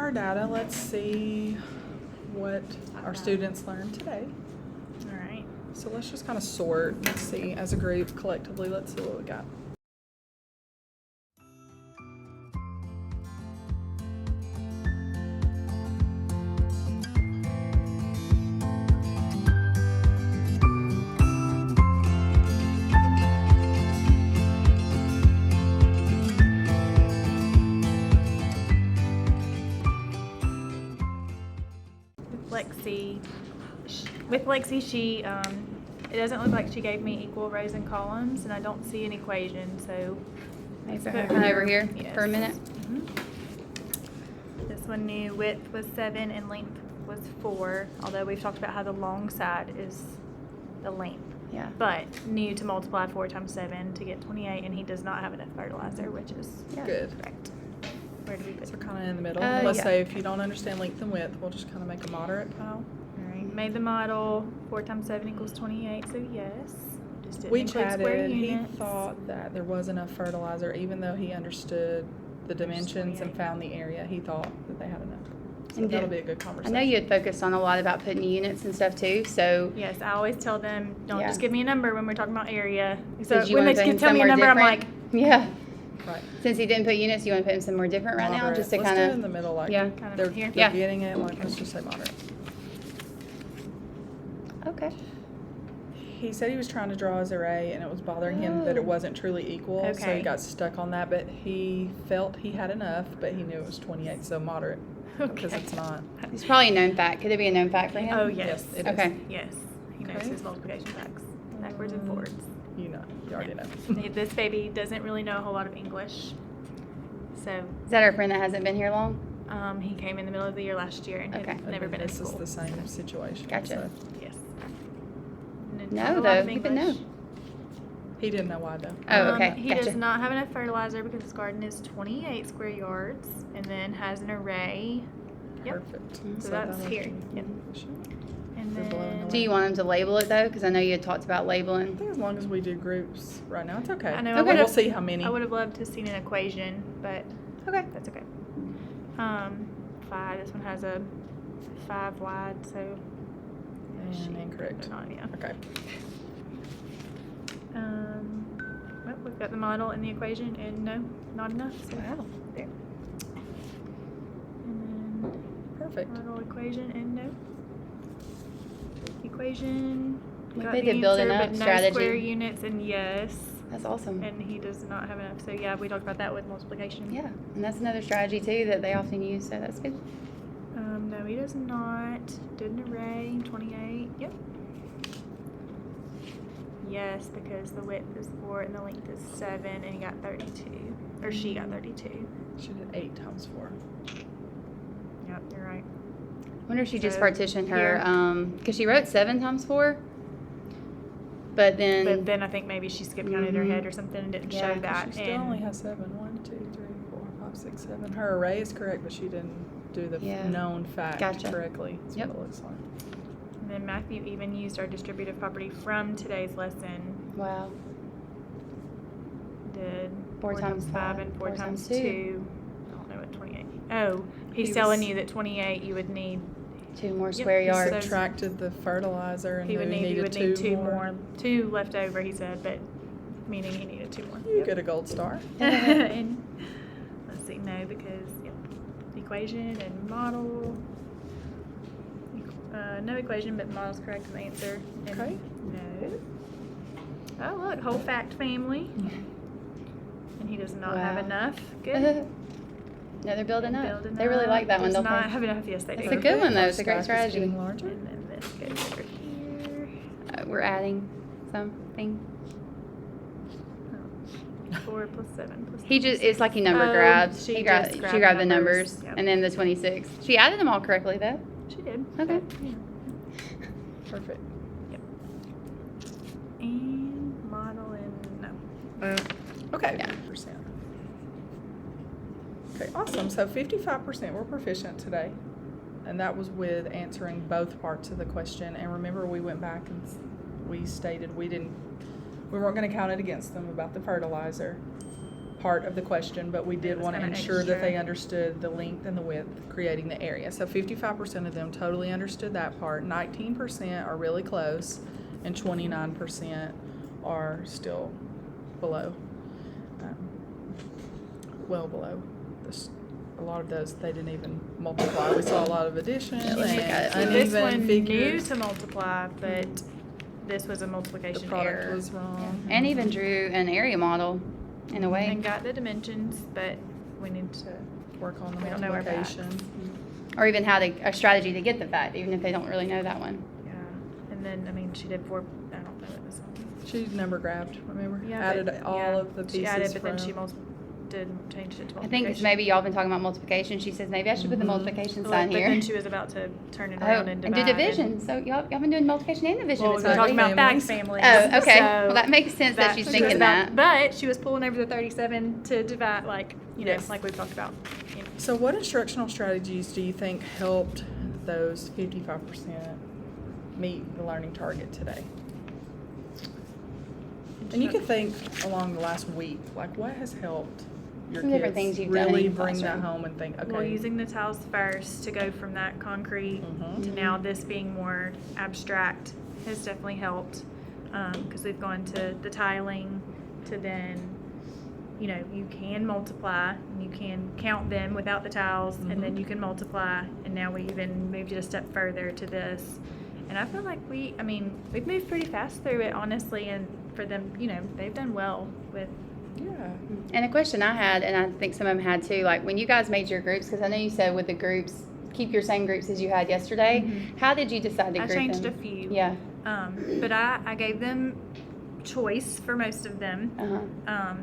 our data. Let's see what our students learned today. All right. So let's just kind of sort. Let's see, as a group, collectively, let's see what we got. With Lexi, she it doesn't look like she gave me equal rows and columns, and I don't see an equation, so Maybe let's put put her her- over here yes. for a minute. This one knew width was 7 and length was 4, although we've talked about how the long side is the length. Yeah. But knew to multiply 4 times 7 to get 28, and he does not have enough fertilizer, which is Yeah. Good. correct. Where do we put So it? kind of in the middle. Yeah. Let's say if you don't understand length and width, we'll just kind of make a moderate pile. All right, made the model. 4 times 7 equals 28, so yes. Just didn't We include square chatted. He units. thought that there was enough fertilizer, even though he understood the dimensions and 28. found the area. He thought that they had enough. So And that'll did- be a good I conversation. know you had focused on a lot about putting units and stuff too, so Yes, I always tell them, don't Yeah. just give me a number when we're talking about area. So did you when want they to put him tell me a somewhere number, I'm different? like, Yeah. Right. Since he didn't put units, you want to put him somewhere different right now, Moderate. just to Let's kind do it in of. the middle, like Yeah. Kind of they're, here. they're Yeah. getting it. Like let's just say moderate. Okay. He said he was trying to draw his array, and it was bothering him that it Oh. wasn't truly equal. So Okay. he got stuck on that, but he felt he had enough, but he knew it was 28, so moderate because Okay. it's not. It's probably a known fact. Could it be a known fact for him? oh yes, Yes, it is. Okay. yes. He knows Okay. his multiplication facts, backwards and forwards. You know, you already know. This baby doesn't really know a whole lot of English, so Is that our friend that hasn't been here long? he came in the middle of the year last year and Okay. had never been in This school. is the same situation. Gotcha. So Yes. And No, not a lot though. of He didn't know. English. he didn't know why though. Oh, okay. He Gotcha. does not have enough fertilizer because his garden is 28 square yards and then has an array. Yep. Perfect. So that's that'll here. be Yep. efficient. And They're blowing then Do you want him to label it though? Because I know you had talked about I labeling. think as long as we do groups right now, it's okay. I know, I We'll would've- see how many. I would have loved to have seen an equation, but Okay. that's okay. 5. This one has a 5 wide, so And incorrect. not, yeah. Okay. Well, we've got the model and the equation, and no, not enough. So Wow. there. And then Perfect. model, equation, and no. Equation. Like got they the did building answer, up but strategy. No square units, and yes. That's awesome. And he does not have enough. So yeah, we talked about that with multiplication. Yeah, and that's another strategy too that they often use. So that's good. No, he does not. Did an array, 28. Yep. Yes, because the width is 4 and the length is 7, and he got 32. Or she got 32. She did 8 times 4. Yep, you're right. I wonder if she just So, partitioned her, here. because she wrote 7 times 4, but then, But then I think maybe she skipped counted her Mhm. head or something and didn't Yeah, show 'cause that. She still and only has 7. 1, 2, 3, 4, 5, 6, 7. Her array is correct, but she didn't do the Yeah. known fact Gotcha. correctly. That's Yep. what it looks like. and then Matthew even used our distributive property from today's lesson. wow, Did 4 times 5 and 4 times 2. I don't know what 28. Oh, he's He telling was- you that 28 you would need. 2 more Yep, square he yards. said- Subtracted the fertilizer and He knew would he need. You needed would need 2 more. more. 2 left over. He said, but meaning he needed 2 more. You Yep. get a gold star. And let's see, no, because yep, equation and model. No equation, but the model's correct in the answer. And Okay. no. Oh, look, whole fact family. And he does not have Wow. enough. Good. No, they're building And up. building They really up. like that one, Does don't not they? have enough. Yes, they That's do. a good one, though. Our It's a great stack is strategy. getting larger. And then this goes over here. We're adding something. 4 plus 7 plus. He just, it's like he number Oh, grabbed. she He just she grabbed grabbed the numbers. numbers Yep. and then the 26. She added them all correctly, though. She did. Okay. Yeah. Perfect. And model and no. Okay. Yeah. 50%. Okay, awesome. So 55% were proficient today. And that was with answering both parts of the question. And remember, we went back and we stated we weren't going to count it against them about the fertilizer. part of the question, but we It did was want to kinda ensure that they extra. understood the length and the width, creating the area. So 55% of them totally understood that part. 19% are really close, and 29% are still below, well below. A lot of those they didn't even multiply. We saw a lot of addition Yeah, let's look at it. So and this uneven one figures. knew to multiply, but this was a The multiplication product error. was wrong. And even drew an area model in a way. And got the dimensions, but we need to. Work on the We don't know our multiplication. Or even how a strategy to get the fact, even if they don't really know that one. Yeah, and then I mean she did 4. I don't know what this one. She number grabbed, remember? Yeah, Added but- all yeah, of the pieces She added, but from. then she changed it to I multiplication. think it's maybe y'all been talking about multiplication. She says maybe I should put the Mhm. multiplication Well, sign but here. then she was about to turn it Oh, around and and do divide. division. So y'all been doing multiplication and division. Well, this we're talking week. about back Families. families. Oh, okay. So Well, that makes sense that she's she was thinking about- that. But she was pulling over the 37 to divide, like, Yes. like we've talked about. You know. So what instructional strategies do you think helped those 55% meet the learning target today? And you can think along the last week, like what has helped your Some kids different things you've done in really your bring that classroom. home and think, okay. Well, using the tiles first to go from that concrete Mhm. to now this being more abstract has definitely helped, because we've gone to the tiling to then, you can multiply and you can count them without the tiles, and then Mhm. you can multiply, and now we even moved it a step further to this. And I feel like we've moved pretty fast through it, honestly, and for them, they've done well with. Yeah. And a question I had, and I think some of them had too, like when you guys made your groups, because I know you said with the groups, keep your same groups as you had yesterday. Mhm. How did you decide to I group changed them? a few. Yeah. But I gave them choice for most of them. Uh-huh.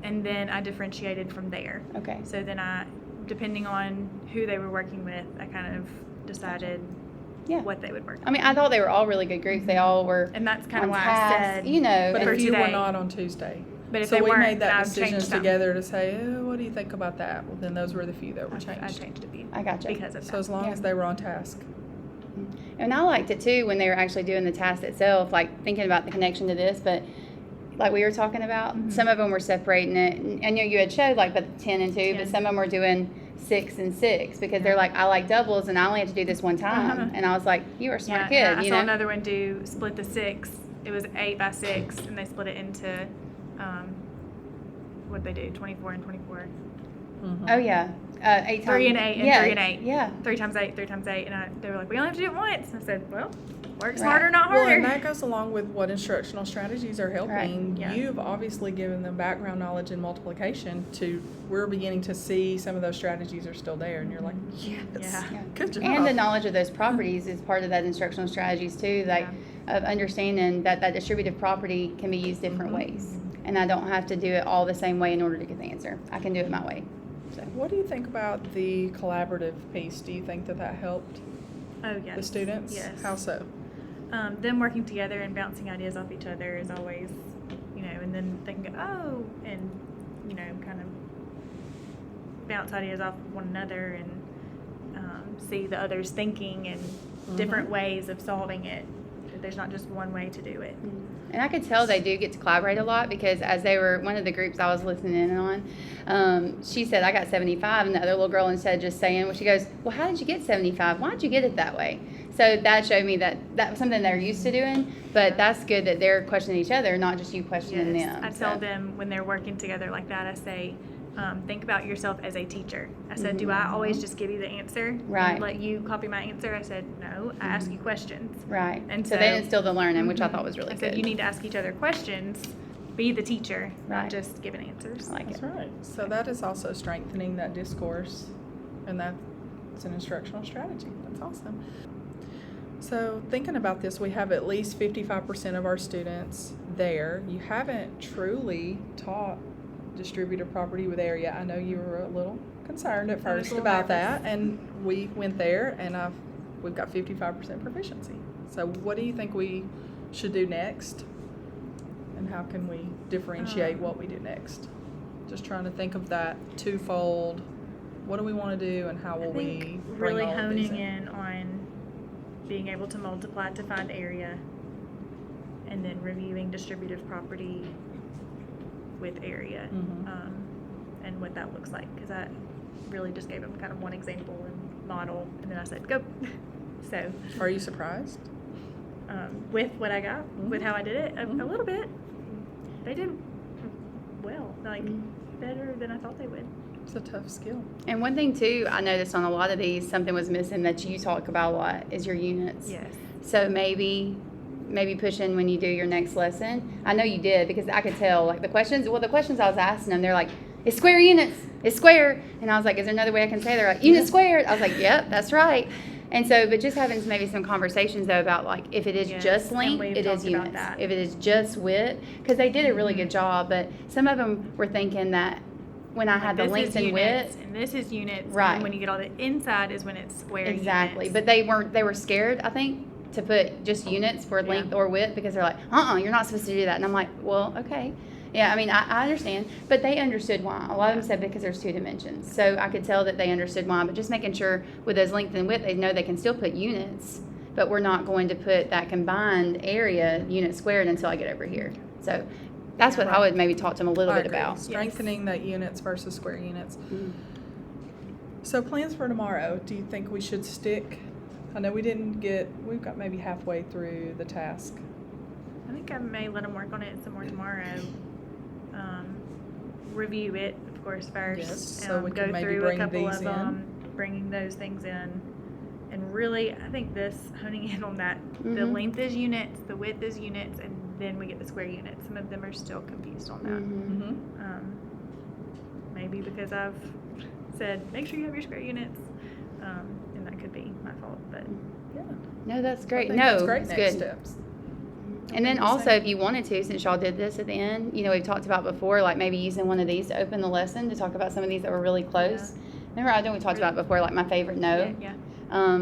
And then I differentiated from there. Okay. So then depending on who they were working with, I kind of decided Yeah. what they would work on. I mean, I thought they were all really good groups. They all were And that's kind on of why task, I said, But for if you were today. not on Tuesday. But if So they we weren't, made that I've decision changed some. together to say, oh, what do you think about that? Well, then those were the few that were I changed. changed a few. I gotcha. Because of So that. as long Yeah. as they were on task. And I liked it too when they were actually doing the task itself, like thinking about the connection to this, but like we were talking about, Mhm. some of them were separating it. And I know you had showed like the 10 and 2, but 10. some of them were doing 6 and 6 because they're Yeah. like, I like doubles and I only have to do this one time. Uh-huh. And I was like, you are a smart Yeah, kid, and I you saw know? another one do split the 6. It was 8 by 6, and they split it into, what'd they do, 24 and 24. Mhm. Oh yeah, 8 times. 3 and 8 and yeah, 3 and 8. Yeah. 3 times 8, 3 times 8, and they were like, we only have to do it once. I said, well, work Right. smarter, not Well, harder. and that goes along with what instructional strategies are helping. Right. Yeah. You've obviously given them background knowledge in multiplication we're beginning to see some of those strategies are still there and you're like, yes, Yeah. good job. And the knowledge of those properties is part of that instructional strategies too, like of understanding that distributive property can be used different Mhm. ways. And I don't have to do it all the same way in order to get the answer. I can do it my way. So What do you think about the collaborative piece? Do you think that helped Oh, yes. the students? Yes. How so? Them working together and bouncing ideas off each other is always, and then they can go, oh, and, kind of bounce ideas off of one another and see the others thinking and different ways of solving it. There's not just one way to do it. And I could tell they do get to collaborate a lot because as they were, one of the groups I was listening in on, she said, I got 75, and the other little girl, instead of just saying, well, she goes, well, how did you get 75? Why did you get it that way? So that showed me that was something they're used to doing, but that's good that they're questioning each other, not just you questioning them. I tell them when they're working together like that, I say, think about yourself as a teacher. I said, do I always just give you the answer Right. and let you copy my answer? I said, no, I ask you questions. Right. And so they instill the learning, which I thought was really I good. said, you need to ask each other questions, be the teacher, Right. not just giving answers. I like That's it. right. So that is also strengthening that discourse, and that's an instructional strategy. That's awesome. So thinking about this, we have at least 55% of our students there. You haven't truly taught distributed property with area. I know you were a little concerned at I was a first little about nervous. that, and we went there, and we've got 55% proficiency. So what do you think we should do next? And how can we differentiate what we do next? Just trying to think of that twofold. What do we want to do, and how will I think we bring really all of these honing in on being able to multiply to find area, and then reviewing distributive property with area. Mhm. and what that looks like, because I really just gave them kind of one example and model, and then I said, go. So. Are you surprised? With what I got, with how I did it, a little bit. They did well, like better than I thought they would. It's a tough skill. And one thing too, I noticed on a lot of these, something was missing that you talk about a lot is your units. Yes. So maybe push in when you do your next lesson. I know you did, because I could tell, like, the questions I was asking them, they're like, it's square units, it's square. And I was like, is there another way I can say it? They're like, unit squared. I was like, yep, that's right. And so, but just having maybe some conversations though about, like, if it is just length, it is units. If it is just width, because they did a really good job, but some of them were thinking that when I had the length and width, and this is units, right? And when you get all the inside is when it's square. Exactly, units. But they were scared, I think, to put just units for length or width, because they're like, you're not supposed to do that. And I'm like, well, okay. Yeah, I mean, I understand, but they understood why. A lot of them said because there's 2 dimensions. So I could tell that they understood why, but just making sure with those length and width, they know they can still put units, but we're not going to put that combined area unit squared until I get over here. So that's what I would maybe talk to them a little bit about. Strengthening that units versus square units. So plans for tomorrow, do you think we should stick? I know we've got maybe halfway through the task. I think I may let them work on it some more tomorrow. Review it, of course, first. Yes, so we go can maybe through bring a couple these of them, bringing those things in. And really, I think honing in on that, the length is units, the width is units, and then we get the square units. Some of them are still confused on that. Maybe because I've said, make sure you have your square units, and that could be my fault, but. Yeah. No, that's great. That's great it's next good. steps. And then also, if you wanted to, since y'all did this at the end, we've talked about before, like maybe using one of these to open the lesson to talk about some of these that were really close. Yeah. Remember, I know we talked about before, like my favorite note. Yeah.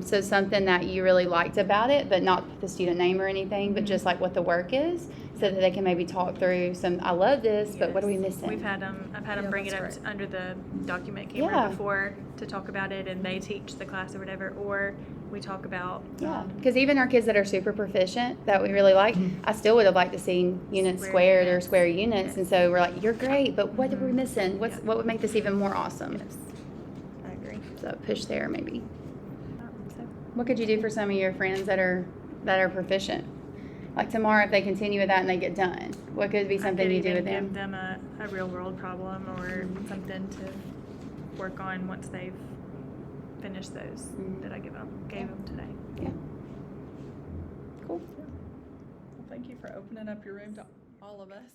So something that you really liked about it, but not the student name or anything, but just like what the work is, so that they can maybe talk through I love this, but what are we missing? I've had them bring it up under the document camera Yeah. before to talk about it, and they teach the class or whatever, or we talk about. Yeah, because even our kids that are super proficient that we really like, I still would have liked to see units squared or square units, and so we're like, you're great, but what are we missing? What would make this even more awesome? Yes, I agree. So push there maybe. So, What could you do for some of your friends that are proficient? Like tomorrow, if they continue with that and they get done, what could be something you do with them? Give them a real world problem or something to work on once they've finished those that I gave them today. Yeah. Cool. Well, thank you for opening up your room to all of us.